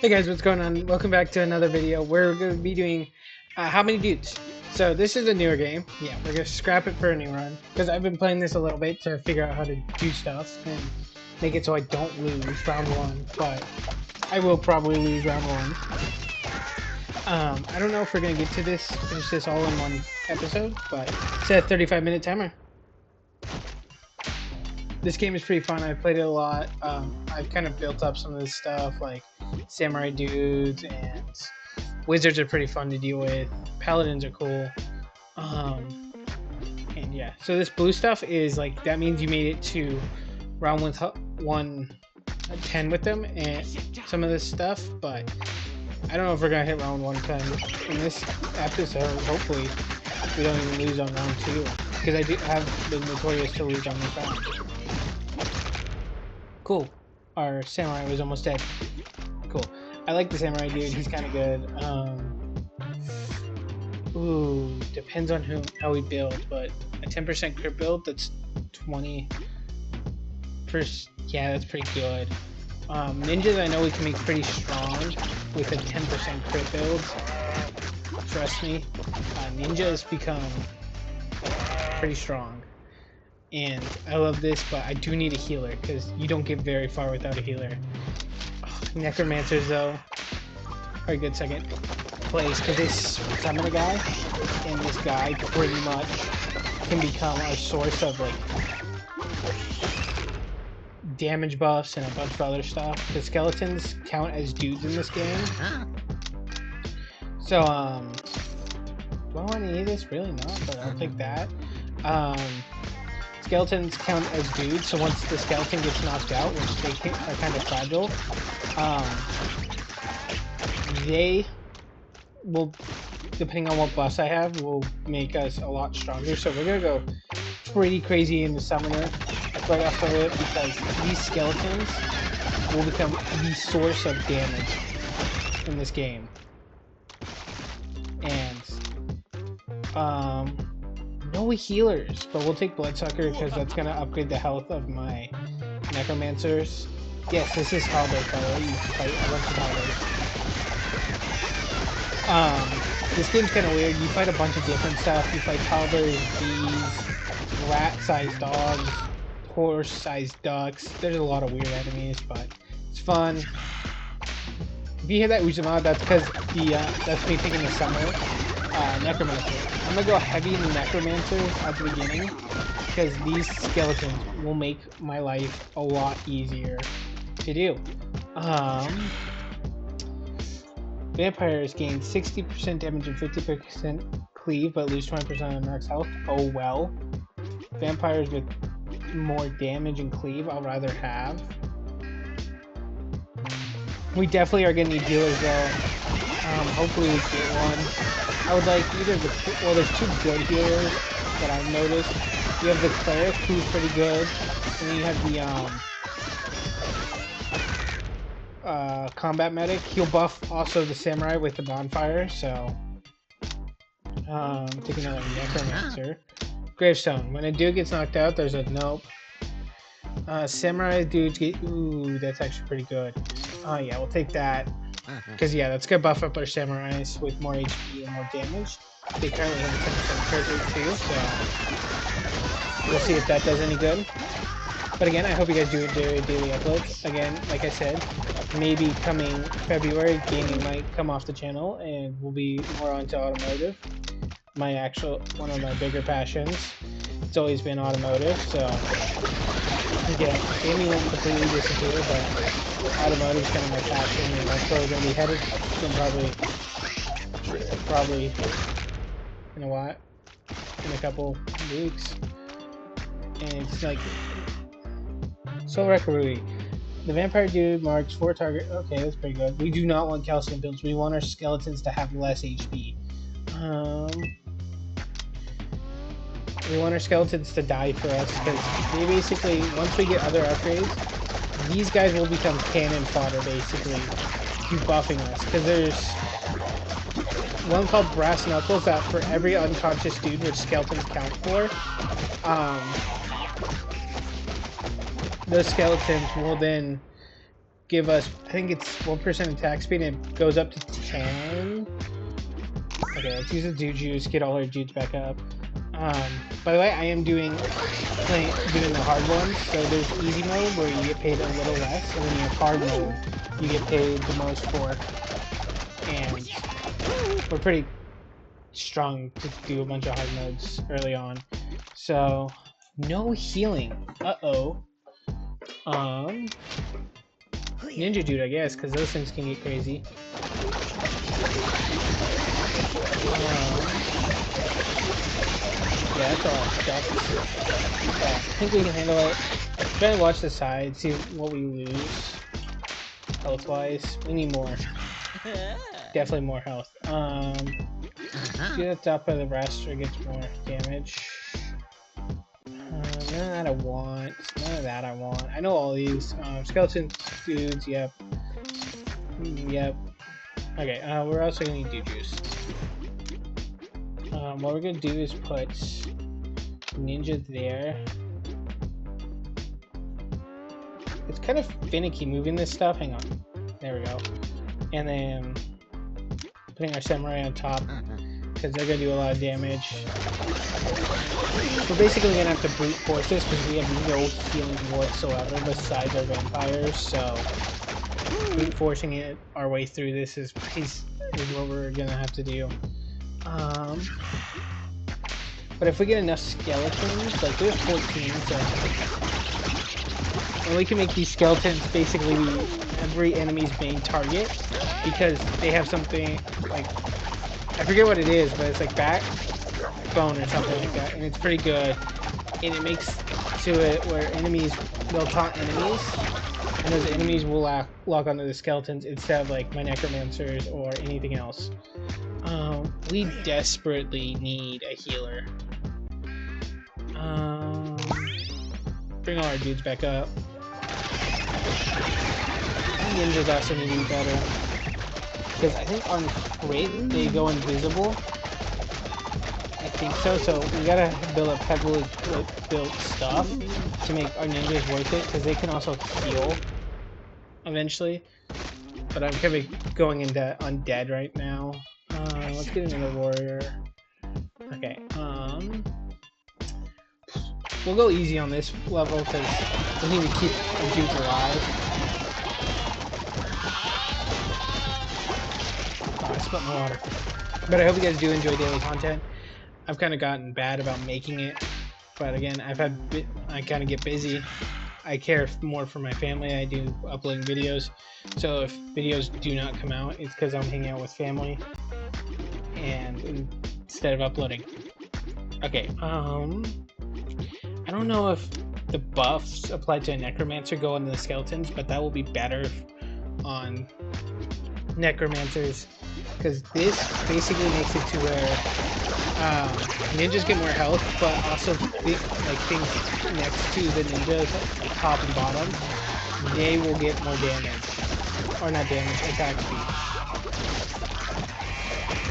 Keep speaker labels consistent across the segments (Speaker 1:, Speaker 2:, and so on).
Speaker 1: Hey guys, what's going on? Welcome back to another video. We're going to be doing How Many Dudes? So this is a newer game. Yeah, we're going to scrap it for a new run. Because I've been playing this a little bit to figure out how to do stuff and make it so I don't lose round one. But I will probably lose round one. I don't know if we're going to get to this, finish this all in one episode. But set a 35-minute timer. This game is pretty fun. I've played it a lot. I've kind of built up some of this stuff like samurai dudes, and wizards are pretty fun to deal with. Paladins are cool. And yeah, so this blue stuff is like, that means you made it to round 110 with them and some of this stuff, but I don't know if we're gonna hit round 110 in this episode. Hopefully we don't even lose on round 2, because I have been notorious to lose on this round. Cool. Our samurai was almost dead. Cool. I like the samurai dude. He's kind of good. Ooh, depends on how we build, but a 10% crit build that's 20%. Yeah, that's pretty good. Ninjas, I know we can make pretty strong with a 10% crit build. Trust me, ninjas become pretty strong. And I love this, but I do need a healer, because you don't get very far without a healer. Necromancers, though, are a good second place, because they summon a guy, and this guy pretty much can become our source of, like, damage buffs and a bunch of other stuff. The skeletons count as dudes in this game. So, do I want any of this? Really not, but I'll take that. Skeletons count as dudes, so once the skeleton gets knocked out, which they are kind of fragile, they will, depending on what buffs I have, will make us a lot stronger. So we're gonna go pretty crazy in the summoner right off the rip, because these skeletons will become the source of damage in this game. And no healers, but we'll take Bloodsucker, because that's gonna upgrade the health of my necromancers. Yes, this is Halberd, by the way. You can fight a bunch of Halberds. This game's kind of weird. You fight a bunch of different stuff. You fight Halberds, bees, rat-sized dogs, horse-sized ducks. There's a lot of weird enemies, but it's fun. If you hear that Uzuma, that's because that's me picking the summoner. Necromancer. I'm gonna go heavy in the Necromancers at the beginning, because these skeletons will make my life a lot easier to do. Vampires gain 60% damage and 50% cleave, but lose 20% of max health. Oh well. Vampires with more damage and cleave, I'll rather have. We definitely are gonna need healers though. Hopefully we get one. I would like either well, there's two good healers that I've noticed. You have the cleric, who's pretty good, and then you have the combat medic. He'll buff also the samurai with the bonfire, so take another necromancer. Gravestone. When a dude gets knocked out, there's a nope. Samurai dudes get, ooh, that's actually pretty good. Oh yeah, we'll take that. Because yeah, that's gonna buff up our samurais with more HP and more damage. They currently have a 10% crit rate too, so we'll see if that does any good. But again, I hope you guys do enjoy daily uploads. Again, like I said, maybe coming February, gaming might come off the channel and we'll be more onto automotive. One of my bigger passions. It's always been automotive, so yeah, gaming won't completely disappear, but automotive is kind of my passion, and that's where we're going to be headed in probably in a while, in a couple weeks. And it's like, Soul Rekarui. The vampire dude marks 4 target. Okay, that's pretty good. We do not want calcium builds. We want our skeletons to have less HP. We want our skeletons to die for us, because they basically, once we get other upgrades, these guys will become cannon fodder, basically, keep buffing us. Because there's one called Brass Knuckles that for every unconscious dude, which skeletons count for, those skeletons will then give us, I think it's 1% attack speed, and it goes up to 10. Okay, let's use the dude juice, get all our dudes back up. By the way, I am doing the hard ones. So there's easy mode where you get paid a little less, and then you have hard mode, you get paid the most for. And we're pretty strong to do a bunch of hard modes early on. So no healing. Uh-oh. Ninja dude, I guess, because those things can get crazy. Yeah, that's all. I think we can handle it. Try to watch the side, see what we lose. Health-wise. We need more. Definitely more health. Get the top of the raster gets more damage. None of that I want. None of that I want. I know all these. Skeleton dudes, yep. Yep. Okay, we're also gonna need dude juice. What we're gonna do is put Ninja there. It's kind of finicky moving this stuff. Hang on. There we go. And then putting our samurai on top, because they're gonna do a lot of damage. We're basically gonna have to brute force this because we have no healing whatsoever besides our vampires. So brute forcing it our way through this is what we're gonna have to do. But if we get enough skeletons, like there's 14, so and we can make these skeletons basically every enemy's main target because they have something like, I forget what it is, but it's like backbone or something like that, and it's pretty good. And it makes to it where they'll taunt enemies, and those enemies will lock onto the skeletons instead of like my necromancers or anything else. We desperately need a healer. Bring all our dudes back up. Ninjas also need to be better. Because I think on crit they go invisible. I think so. So we gotta build up heavily built stuff to make our ninjas worth it. Because they can also heal eventually. But I'm kind of going into undead right now. Let's get another warrior. Okay. We'll go easy on this level because we need to keep our dudes alive. Oh, I spilled my water. But I hope you guys do enjoy daily content. I've kind of gotten bad about making it, but again, I kind of get busy. I care more for my family. I do uploading videos, so if videos do not come out, it's because I'm hanging out with family, and instead of uploading. Okay. I don't know if the buffs applied to a necromancer go into the skeletons, but that will be better on necromancers because this basically makes it to where ninjas get more health, but also things next to the ninjas, like top and bottom, they will get more damage, or not damage, attack speed,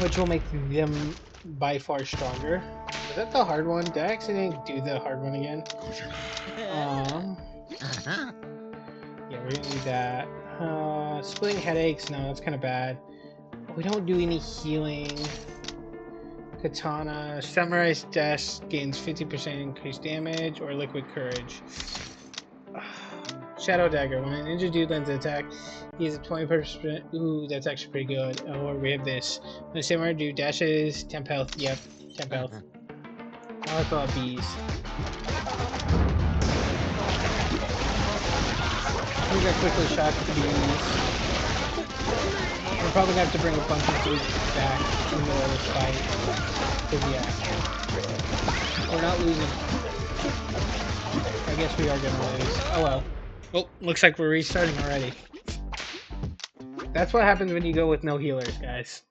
Speaker 1: which will make them by far stronger. Is that the hard one? Did I accidentally do the hard one again? Yeah, we're gonna need that. Splitting headaches, no, that's kind of bad. We don't do any healing. Katana. Samurai's dash gains 50% increased damage, or liquid courage. Shadow dagger. When an ninja dude lands an attack, he has a 20%. Ooh, that's actually pretty good. Or we have this. When a samurai dude dashes, 10 health. Yep, 10 health. I like all bees. We're gonna quickly shock the bees. We're probably gonna have to bring a bunch of dudes back in the middle of this fight. Because yeah, we're not losing. I guess we are gonna lose. Oh well. Oh, looks like we're restarting already. That's what happens when you go with no healers, guys.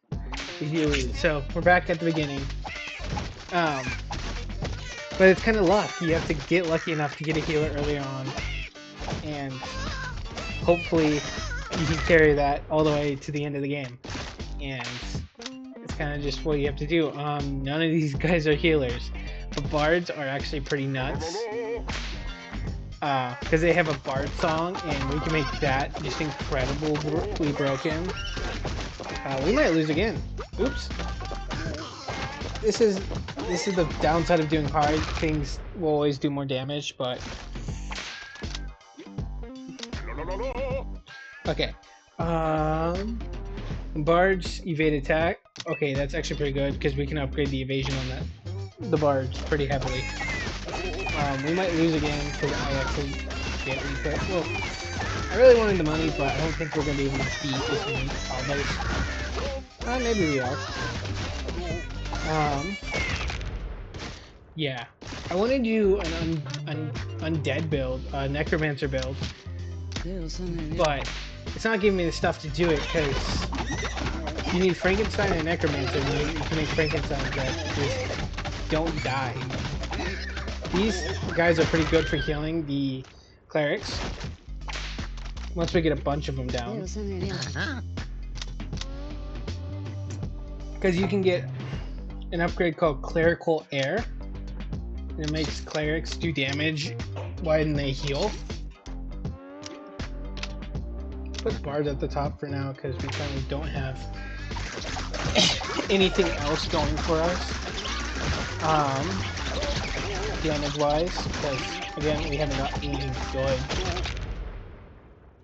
Speaker 1: You lose. So we're back at the beginning. But it's kind of luck. You have to get lucky enough to get a healer early on, and hopefully you can carry that all the way to the end of the game. And it's kind of just what you have to do. None of these guys are healers, but bards are actually pretty nuts. because they have a Bard song, and we can make that just incredibly broken. We might lose again. Oops. This is the downside of doing hard. Things will always do more damage, but okay. Bards evade attack. Okay, that's actually pretty good because we can upgrade the evasion on that. The bards pretty heavily. We might lose again because I actually get reset. Well, I really wanted the money, but I don't think we're gonna be able to beat this many combos. Maybe we are. Yeah, I want to do an undead build, a necromancer build, but it's not giving me the stuff to do it because you need Frankenstein and necromancer. And you can make Frankenstein that just don't die. These guys are pretty good for healing the clerics. Once we get a bunch of them down, because you can get an upgrade called Clerical Air. It makes clerics do damage when they heal. Put bards at the top for now because we currently don't have anything else going for us. Damage wise, because again we haven't got anything good.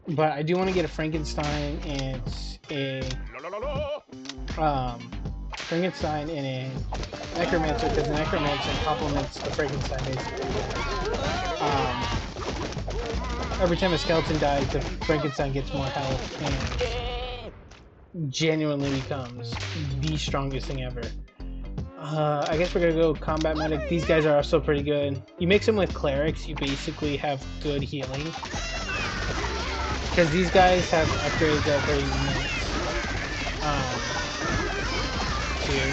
Speaker 1: But I do want to get a Frankenstein and a Frankenstein and a Necromancer, because the Necromancer complements the Frankenstein basically. Every time a skeleton dies, the Frankenstein gets more health and genuinely becomes the strongest thing ever. I guess we're gonna go Combat Medic. These guys are also pretty good. You mix them with Clerics, you basically have good healing. Because these guys have upgrades every minute.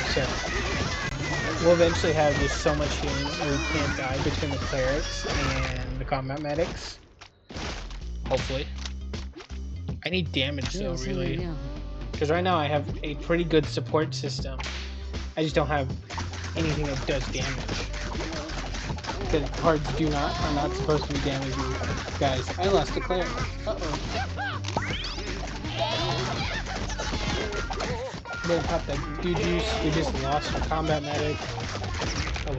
Speaker 1: So we'll eventually have just so much healing we can't die between the Clerics and the Combat Medics. Hopefully. I need damage though, really. Because right now I have a pretty good support system. I just don't have anything that does damage. Because cards are not supposed to be damaging. Guys, I lost a Cleric. Uh-oh. Don't pop that dude juice. We just lost our Combat Medic. Oh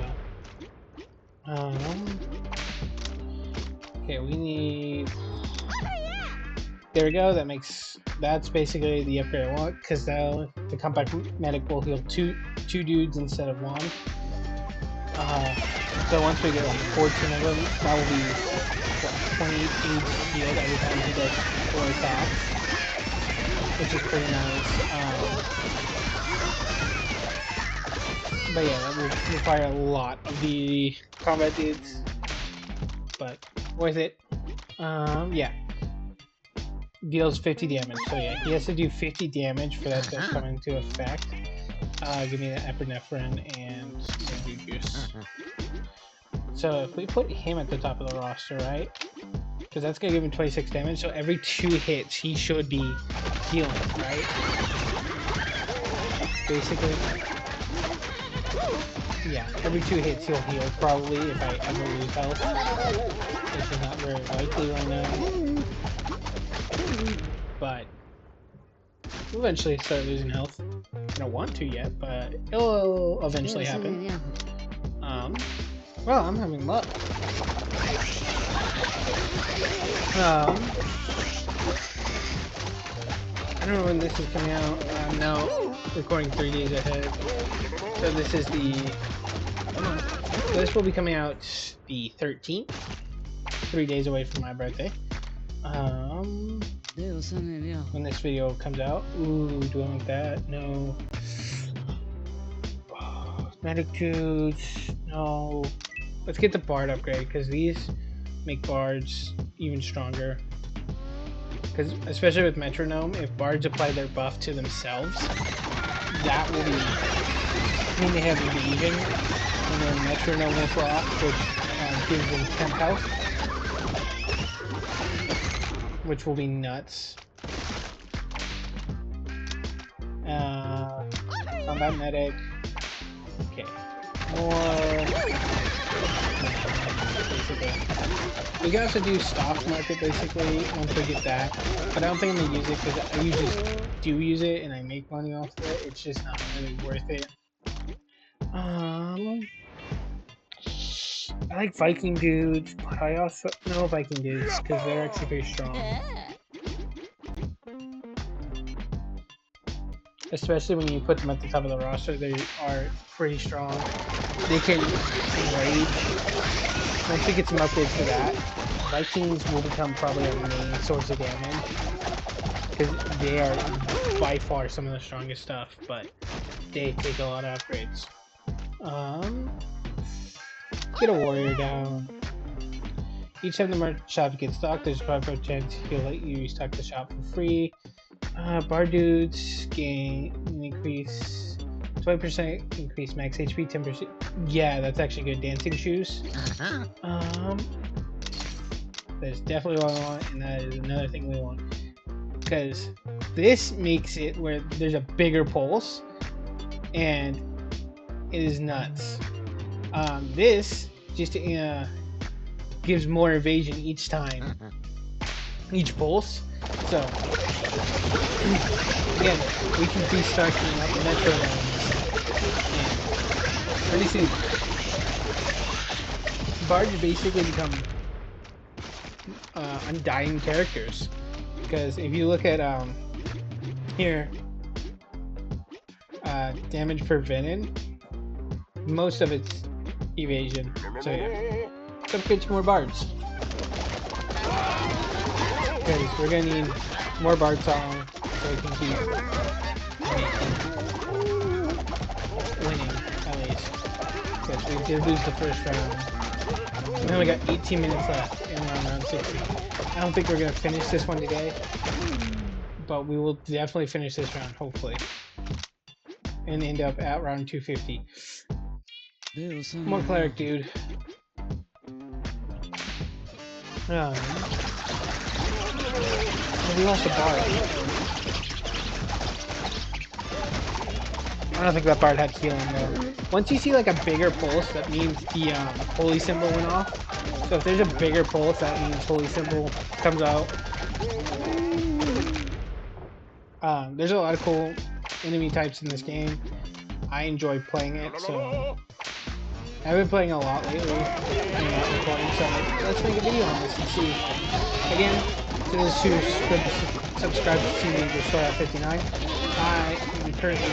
Speaker 1: well. Okay, we need... There we go. That's basically the upgrade I want, because now the Combat Medic will heal two dudes instead of one. So once we get like 14 of them, that will be what, 28 dudes healed every time he does 4 attacks, which is pretty nice. But yeah, that will require a lot of the combat dudes, but worth it. Yeah. Deals 50 damage, so yeah, he has to do 50 damage for that to come into effect. Give me the epinephrine and some juice. So if we put him at the top of the roster, right? Because that's gonna give him 26 damage, so every 2 hits he should be healing, right? Basically. Yeah, every 2 hits he'll heal, probably, if I ever lose health. Which is not very likely right now. But we'll eventually start losing health. I don't want to yet, but it'll eventually happen. Well, I'm having luck. I don't know when this is coming out. I'm now recording 3 days ahead. So this is this will be coming out the 13th. 3 days away from my birthday. When this video comes out. Ooh, do I want that? No. Medic dudes. No. Let's get the Bard upgrade, because these make Bards even stronger. Because, especially with Metronome, if Bards apply their buff to themselves, that will mean they have evasion, and then Metronome will flop, which gives them temp health. Which will be nuts. Combat Medic. Okay. More Basically. We can also do stock market basically once we get that, but I don't think I'm gonna use it because I usually do use it and I make money off of it. It's just not really worth it. I like Viking dudes, but I also know Viking dudes because they're actually very strong. Especially when you put them at the top of the roster, they are pretty strong. They can rage. Once we get some upgrades to that, Vikings will become probably our main source of damage. Because they are by far some of the strongest stuff, but they take a lot of upgrades. Get a warrior down. Each time the merchant shop gets stocked, there's a 5% chance he'll let you restock the shop for free. Bar dudes gain increase 20% increase max HP, 10%. Yeah, that's actually good. Dancing shoes. That's definitely what I want, and that is another thing we want. Because this makes it where there's a bigger pulse, and it is nuts. This just gives more evasion each time, each pulse. So again, we can be stacking up metro lanes, and pretty soon, bards basically become undying characters. Because if you look at here, damage per venom, most of it's evasion. So yeah, let's upgrade to more bards. Because we're gonna need more bard song so we can keep winning at least. Because we did lose the first round. We only got 18 minutes left and we're on round 60. I don't think we're gonna finish this one today, but we will definitely finish this round, hopefully, and end up at round 250. More cleric, dude. We lost a bard. I don't think that bard had healing though. Once you see like a bigger pulse, that means the holy symbol went off. So if there's a bigger pulse, that means holy symbol comes out. There's a lot of cool enemy types in this game. I enjoy playing it, so I've been playing a lot lately. I'm not recording, so let's make a video on this and see. Again, to those who subscribe to see me restore at 59, I currently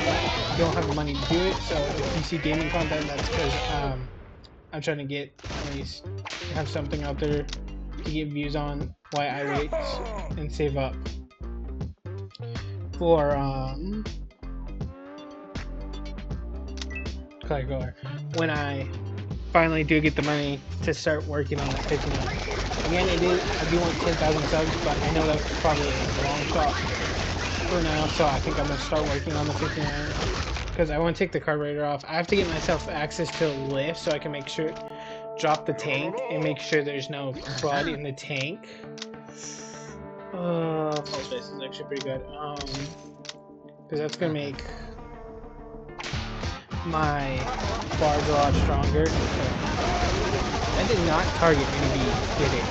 Speaker 1: don't have the money to do it, so if you see gaming content, that's because I'm trying to get at least have something out there to get views on while I wait and save up for when I finally do get the money to start working on that 59. Again, I do want 10,000 subs, but I know that's probably a long shot for now, so I think I'm going to start working on the 59 because I want to take the carburetor off. I have to get myself access to a lift so I can make sure, drop the tank and make sure there's no crud in the tank. Pulse base is actually pretty good, because that's going to make my bards a lot stronger. I did not target any bees, did it?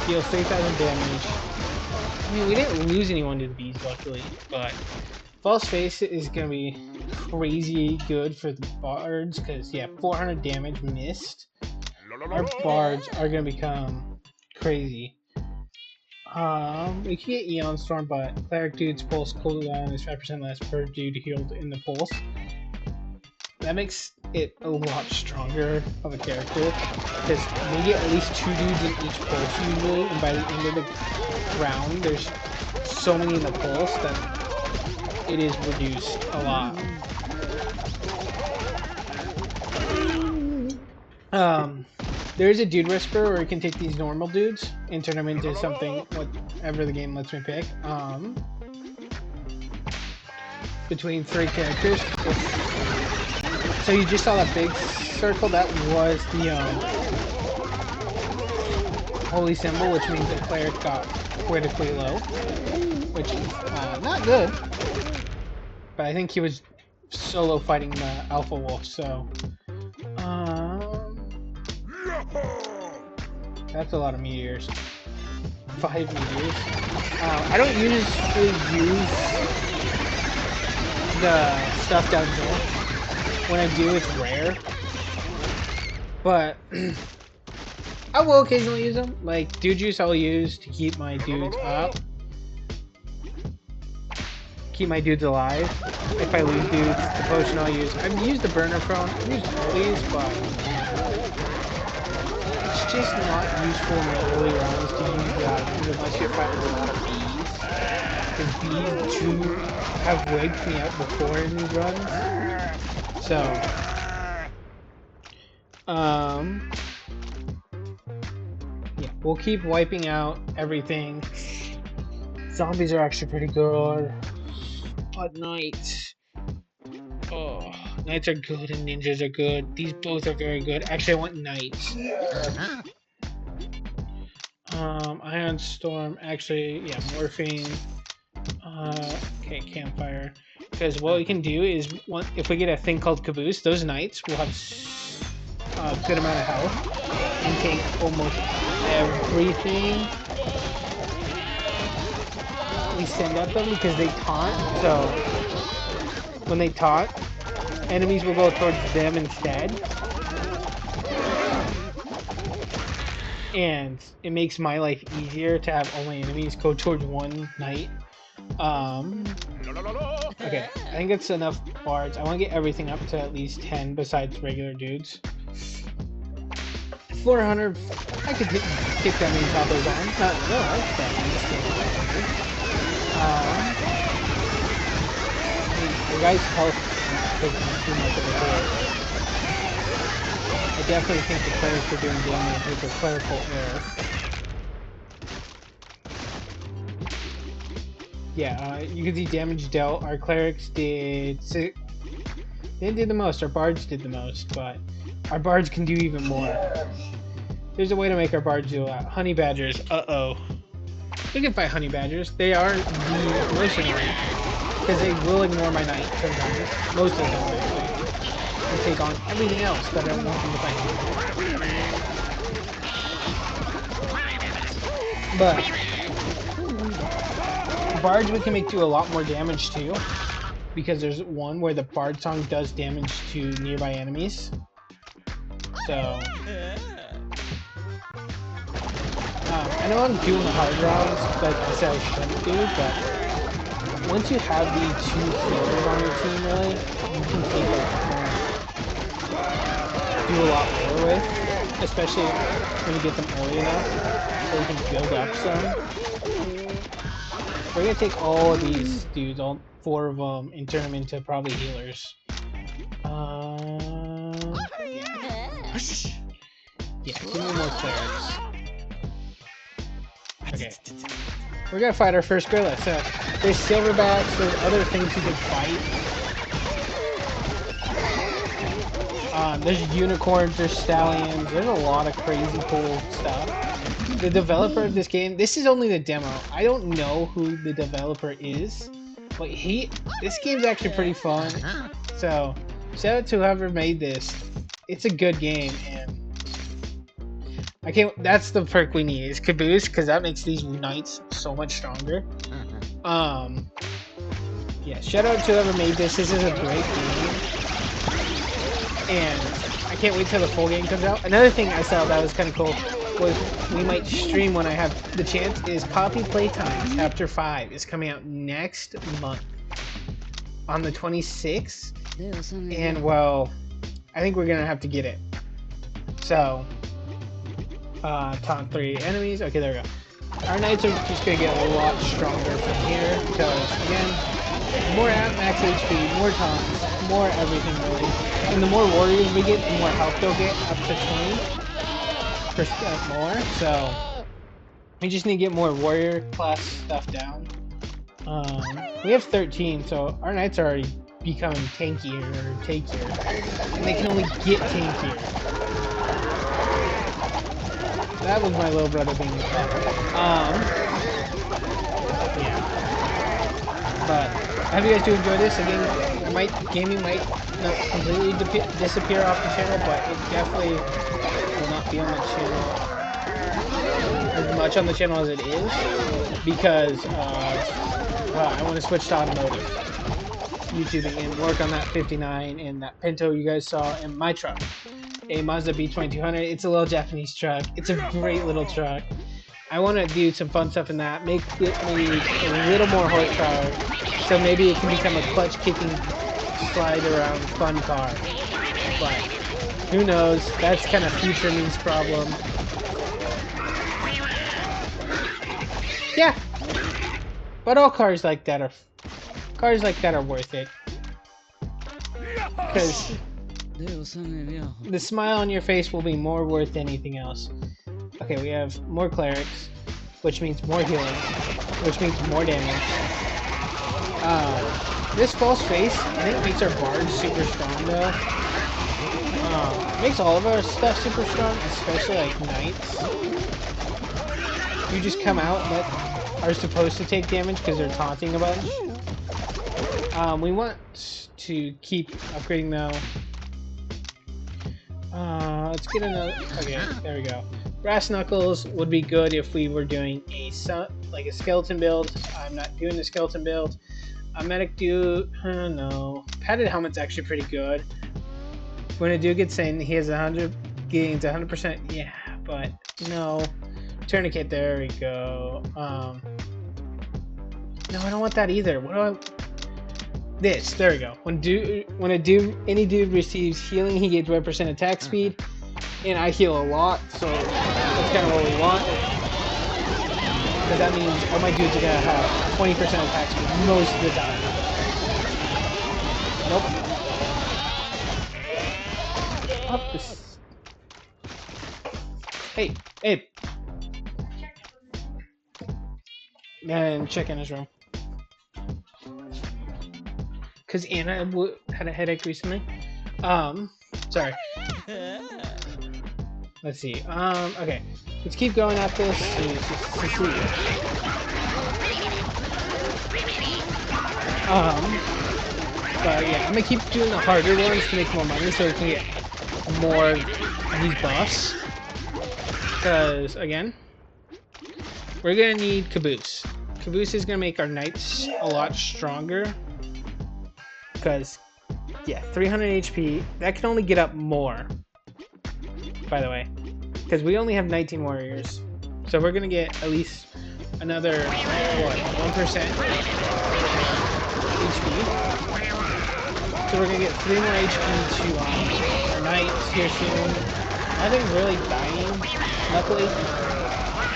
Speaker 1: Deals 3,000 damage. I mean, we didn't lose anyone to the bees, luckily, but False Face is going to be crazy good for the bards, because, yeah, 400 damage missed. Our bards are going to become crazy. We can get Eon Storm, but Cleric Dude's pulse cooldown is 5% less per dude healed in the pulse. That makes it a lot stronger of a character, because we get at least 2 dudes in each pulse usually, and by the end of the round, there's so many in the pulse that it is reduced a lot. There is a dude whisperer where you can take these normal dudes and turn them into something, whatever the game lets me pick. Between 3 characters. So you just saw that big circle, that was the holy symbol, which means the cleric got critically low, which is not good. But I think he was solo fighting the Alpha Wolf, so That's a lot of meteors. 5 meteors. I don't usually use the stuff down here. When I do, it's rare. But I will occasionally use them. Like, Dude Juice I'll use to keep my dudes up. Keep my dudes alive. If I lose dudes, the potion I'll use. I've used the burner phone. I've used all these, but it's just not useful in the early rounds to use that unless you're fighting a lot of bees. Because bees do have wiped me out before in these runs. So, yeah, we'll keep wiping out everything. Zombies are actually pretty good. But knights. Oh, knights are good and ninjas are good. These both are very good. Actually, I want knights. Ion Storm. Actually, yeah, morphine. Okay, campfire. Because what we can do is, if we get a thing called Caboose, those knights will have a good amount of health and take almost everything we send at them because they taunt. So when they taunt, enemies will go towards them instead. And it makes my life easier to have all my enemies go towards one knight. Okay, I think it's enough bards. I want to get everything up to at least 10 besides regular dudes. 400, I could kick that many toppers on. Not enough, but I'm just getting 500. The guy's health is taking too much of a hit. I definitely think the clerics are doing damage with their clerical error. Yeah, you can see damage dealt. Our clerics did... They did the most. Our bards did the most, but our bards can do even more. There's a way to make our bards do a lot. Honey badgers. Uh-oh. We can fight honey badgers. They are the most annoying. Because they will ignore my knight sometimes. Most of the time, actually. And take on everything else that I don't want them to fight. But bards we can make do a lot more damage too, because there's one where the bard song does damage to nearby enemies. So I know I'm doing the hard rounds like I said I shouldn't do, but once you have the 2 healers on your team, really, you can take do a lot more with, especially when you get them early enough, so you can build up some. We're gonna take all of these dudes, all 4 of them, and turn them into probably healers. Yeah, give me more clerics. Okay. We're gonna fight our first gorilla. So, there's silverbacks, there's other things you can fight. There's unicorns, there's stallions, there's a lot of crazy cool stuff. The developer of this game, this is only the demo. I don't know who the developer is, but this game's actually pretty fun. So, shout out to whoever made this. It's a good game, and that's the perk we need, is Caboose, because that makes these knights so much stronger. Yeah, shout out to whoever made this. This is a great game. And I can't wait till the full game comes out. Another thing I saw that was kind of cool was we might stream when I have the chance is Poppy Playtime Chapter 5 is coming out next month on the 26th. And well, I think we're gonna have to get it. So taunt 3 enemies. Okay, there we go. Our knights are just gonna get a lot stronger from here because again, more at max HP, more taunts, more everything really. And the more warriors we get, the more health they'll get, up to 20% more. So we just need to get more warrior class stuff down. We have 13, so our knights are already becoming tankier or tankier, and they can only get tankier. That was my little brother being yeah. But I hope you guys do enjoy this. Again, gaming might not completely disappear off the channel, but it definitely will not be on the channel as much on the channel as it is because I want to switch to automotive YouTubing and work on that 59 and that Pinto you guys saw in my truck, a Mazda B2200. It's a little Japanese truck. It's a great little truck. I want to do some fun stuff in that, make it a little more horsepower, so maybe it can become a clutch kicking, slide around fun car. But who knows? That's kind of future me's problem. Yeah, but all cars like that are worth it, because the smile on your face will be more worth anything else. Okay, we have more clerics, which means more healing, which means more damage. This false face, I think, makes our bards super strong though. Makes all of our stuff super strong, especially like knights. You just come out that are supposed to take damage because they're taunting a bunch. We want to keep upgrading though. Let's get another. Okay, there we go. Brass Knuckles would be good if we were doing a skeleton build. I'm not doing the skeleton build. A medic dude, no. Padded helmet's actually pretty good. When a dude gets in, he has 100 gains, 100%. Yeah, but no. Tourniquet, there we go. No, I don't want that either. What do I? This, there we go. When any dude receives healing, he gains 1% attack speed, and I heal a lot, so that's kind of what we want. Because that means all my dudes are gonna have 20% attack speed most of the time. Nope. Up this. Hey. And check in his room. Because Anna had a headache recently. Sorry. Let's see. Okay. Let's keep going at this. But yeah, I'm gonna keep doing the harder ones to make more money so we can get more of these buffs. Because, again, we're gonna need Caboose. Caboose is gonna make our knights a lot stronger. Because, yeah, 300 HP, that can only get up more, by the way. Because we only have 19 warriors. So we're going to get at least another, what, 1% HP. So we're going to get 3 more HP to our knights here soon. Nothing really dying, luckily.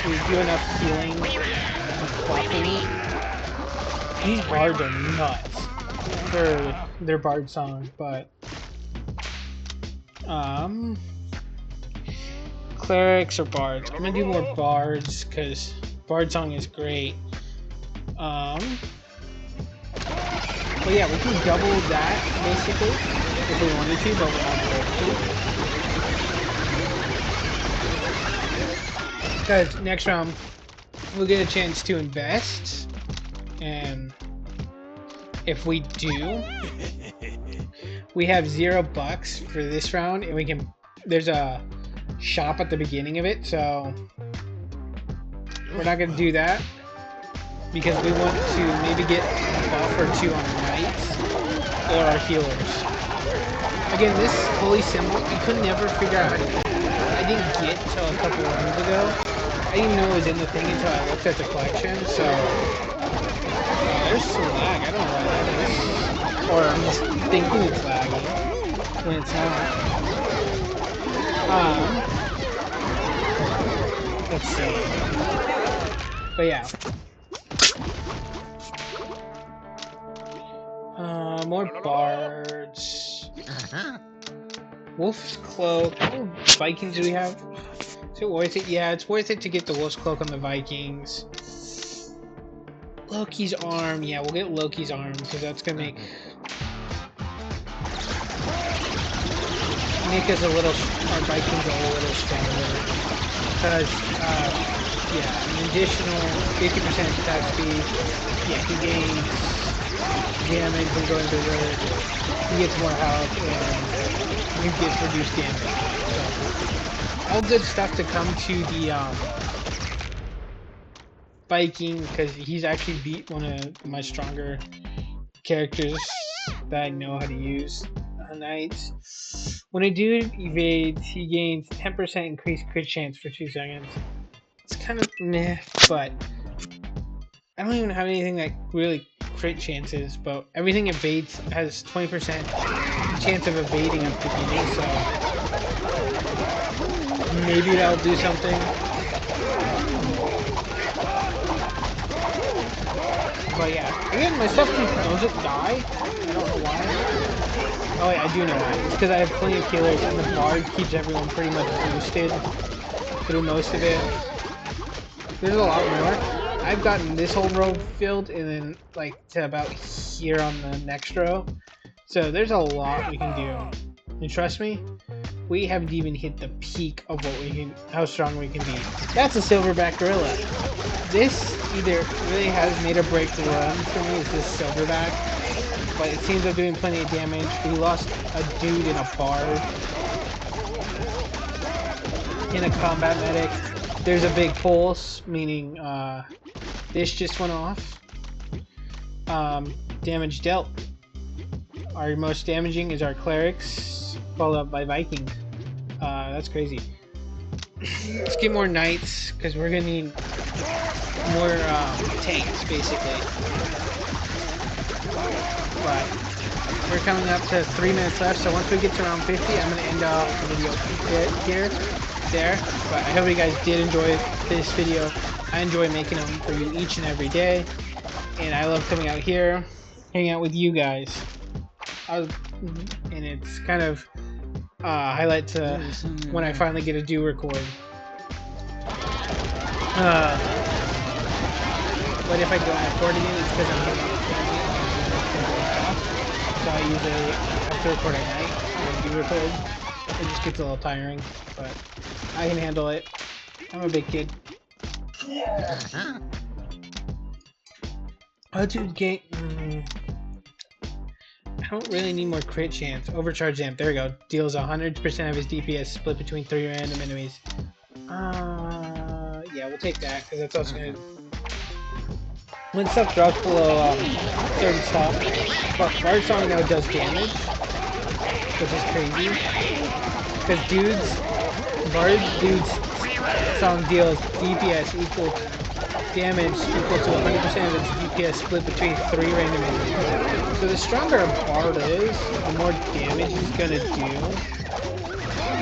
Speaker 1: We do enough healing and clopping. These bards are nuts for their bard song, but clerics or bards. I'm gonna do more bards because bard song is great. But yeah, we can double that basically if we wanted to, but we're not going to. Because next round we'll get a chance to invest, and if we do, we have $0 for this round, and we can. There's a shop at the beginning of it, so we're not gonna do that because we want to maybe get a buff or two on our knights or our healers. Again, this holy symbol, I could never figure out how to. I didn't get till a couple runs ago. I didn't even know it was in the thing until I looked at the collection. So there's some lag. I don't know why that is. Or I'm just thinking it's lagging when it's not. Let's see. But yeah. More bards. Wolf's Cloak. How many Vikings do we have? Is it worth it? Yeah, it's worth it to get the Wolf's Cloak on the Vikings. Loki's arm. Yeah, we'll get Loki's arm because that's gonna make us a little. Our Vikings are a little stronger because yeah, an additional 50% attack speed. Yeah, he gains damage from going to the. He gets more health and you get reduced damage. So. all good stuff to come to the Viking, because he's actually beat one of my stronger characters that I know how to use. Knights. When a dude evades, he gains 10% increased crit chance for 2 seconds. It's kind of meh, but I don't even have anything that really crit chances, but everything evades has 20% chance of evading at the beginning, so maybe that'll do something. But yeah, again, my stuff doesn't die. I don't know why. Oh wait, I do know why. It's because I have plenty of killers, and the bard keeps everyone pretty much boosted through most of it. There's a lot more. I've gotten this whole row filled, and then like to about here on the next row. So there's a lot we can do. And trust me, we haven't even hit the peak of what we can, how strong we can be. That's a silverback gorilla. This either really has made or break the run for me, is this silverback. But it seems I'm doing plenty of damage. We lost a dude in a bard. In a combat medic. There's a big pulse, meaning this just went off. Damage dealt. Our most damaging is our clerics, followed up by Vikings. That's crazy. Let's get more knights, because we're gonna need more tanks, basically. But we're coming up to 3 minutes left, so once we get to around 50, I'm gonna end off the video there. But I hope you guys did enjoy this video. I enjoy making them for you each and every day, and I love coming out here, hanging out with you guys. And it's kind of highlight to when I finally get to do record. But if I don't record again, it's because I'm getting off. So I usually have to record at night when I do record. It just gets a little tiring, but I can handle it. I'm a big kid. Oh, dude, I don't really need more crit chance. Overcharge amp. There we go. Deals 100% of his DPS split between 3 random enemies. Yeah, we'll take that, because that's also gonna... When stuff drops below certain stuff, but Bard Song now does damage, which is crazy. Because Bard Dude's Song deals DPS equal damage equal to 100% of its DPS split between 3 random enemies. So the stronger a Bard is, the more damage he's gonna do.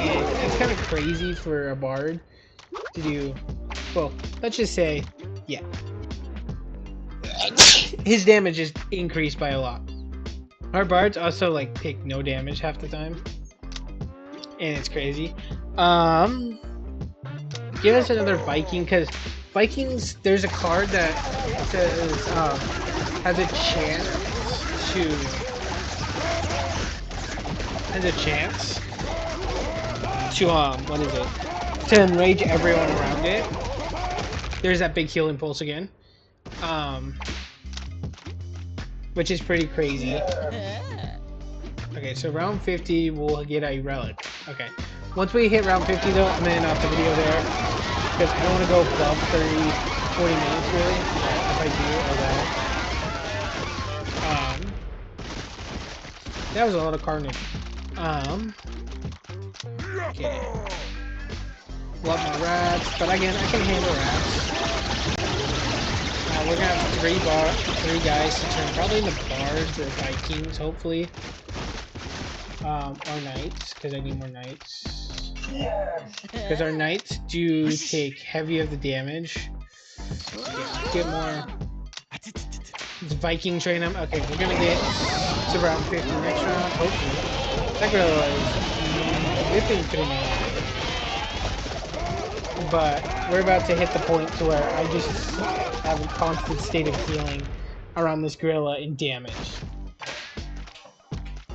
Speaker 1: And it's kind of crazy for a Bard to do, well, let's just say, yeah. His damage is increased by a lot. Our Bards also like take no damage half the time. And it's crazy. Give us another Viking, because Vikings, there's a card that says, has a chance to what is it? To enrage everyone around it. There's that big healing pulse again. Which is pretty crazy. Okay, so round 50, we'll get a relic. Okay. Once we hit round 50 though, I'm gonna end off the video there. Because I don't want to go above 30, 40 minutes really. If I do, that was a lot of carnage. Okay. Love my rats, but again, I can handle rats. We're gonna have 3 guys to turn, probably the bards or Vikings, hopefully. Or knights, because I need more knights. Because our knights do take heavy of the damage. Yeah, get more. It's Viking train them. Okay, we're gonna get to round 50 next round, hopefully. That gorilla is whipping through me. But we're about to hit the point to where I just have a constant state of healing around this gorilla in damage.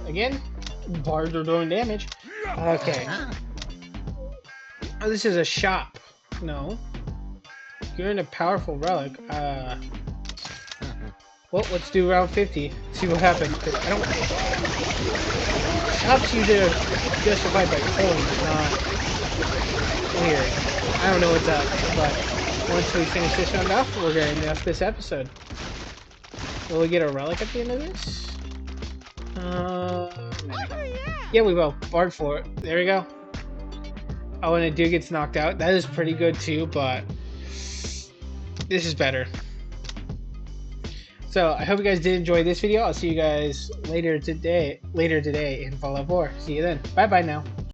Speaker 1: Again, bards are doing damage. Okay. Oh, this is a shop. No. You're in a powerful relic. Well, let's do round 50. See what happens. I don't... Shops usually are justified by coins, not We'll hear it. I don't know what's up, but once we finish this round off, we're gonna end off this episode. Will we get a relic at the end of this? Yeah, we will. Bard for it. There we go. Oh, and a dude gets knocked out. That is pretty good too, but this is better. So I hope you guys did enjoy this video. I'll see you guys later today in Fallout 4. See you then. Bye bye now.